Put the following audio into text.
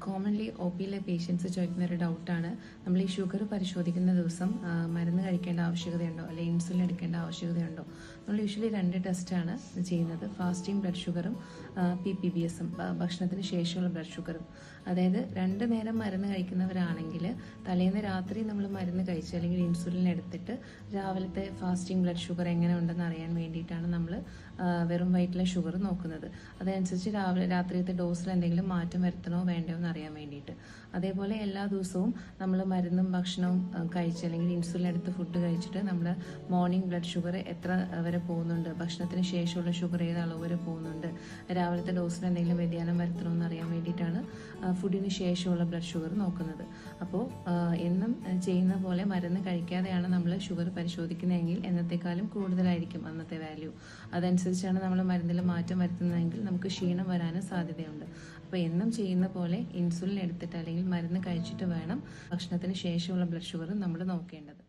Commonly O പിയിലെ patients ചോദിക്കുന്ന ഒരു ഡൗട്ടാണ്, നമ്മൾ ഈ ഷുഗർ പരിശോധിക്കുന്ന ദിവസം മരുന്ന് കഴിക്കേണ്ട ആവശ്യകതയുണ്ടോ അല്ലെങ്കിൽ ഇൻസുലിൻ എടുക്കേണ്ട ആവശ്യകതയുണ്ടോ? നമ്മൾ യൂഷ്വലി 2 ടെസ്റ്റാണ് ചെയ്യുന്നത്. ഫാസ്റ്റിംഗ് ബ്ലഡ് ഷുഗറും PPBS-ഉം, ഭക്ഷണത്തിന് ശേഷമുള്ള ബ്ലഡ് ഷുഗറും. അതായത് 2 നേരം മരുന്ന് കഴിക്കുന്നവരാണെങ്കിൽ തലേന്ന് രാത്രി നമ്മൾ മരുന്ന് കഴിച്ച് അല്ലെങ്കിൽ ഇൻസുലിൻ എടുത്തിട്ട് രാവിലത്തെ ഫാസ്റ്റിംഗ് ബ്ലഡ് ഷുഗർ എങ്ങനെ ഉണ്ടെന്ന് അറിയാൻ വേണ്ടിയിട്ടാണ് നമ്മൾ വെറും വയറ്റിലെ ഷുഗർ നോക്കുന്നത്. അതനുസരിച്ച് രാത്രിയത്തെ ഡോസിൽ എന്തെങ്കിലും മാറ്റം വരുത്തണോ വേണ്ടോ എന്ന് അറിയാൻ വേണ്ടിയിട്ട്. അതേപോലെ എല്ലാ ദിവസവും നമ്മൾ മരുന്നും ഭക്ഷണവും കഴിച്ച് അല്ലെങ്കിൽ ഇൻസുലിൻ എടുത്ത് ഫുഡ് കഴിച്ചിട്ട് നമ്മൾ മോർണിംഗ് ബ്ലഡ് ഷുഗർ എത്ര വരെ പോകുന്നുണ്ട്, ഭക്ഷണത്തിന് ശേഷമുള്ള ഷുഗർ ഏത് അളവ് വരെ പോകുന്നുണ്ട്, രാവിലത്തെ ഡോസിൽ എന്തെങ്കിലും വ്യതിയാനം വരുത്തണോ എന്ന് അറിയാൻ വേണ്ടിയിട്ടാണ് ഫുഡിന് ശേഷമുള്ള ബ്ലഡ് ഷുഗർ നോക്കുന്നത്. അപ്പോൾ എന്നും ചെയ്യുന്ന പോലെ മരുന്ന് കഴിക്കാതെയാണ് നമ്മൾ ഷുഗർ പരിശോധിക്കുന്നതെങ്കിൽ എന്നത്തെക്കാളും കൂടുതലായിരിക്കും അന്നത്തെ വാല്യൂ. അതനുസരിച്ചാണ് നമ്മൾ മരുന്നിൽ മാറ്റം വരുത്തുന്നതെങ്കിൽ നമുക്ക് ക്ഷീണം വരാനും സാധ്യതയുണ്ട്. അപ്പോൾ എന്നും ചെയ്യുന്ന പോലെ ഇൻസുലിൻ എടുത്തിട്ട് അല്ലെങ്കിൽ മരുന്ന് കഴിച്ചിട്ട് വേണം ഭക്ഷണത്തിന് ശേഷമുള്ള ബ്ലഡ് ഷുഗർ നമ്മൾ നോക്കേണ്ടത്.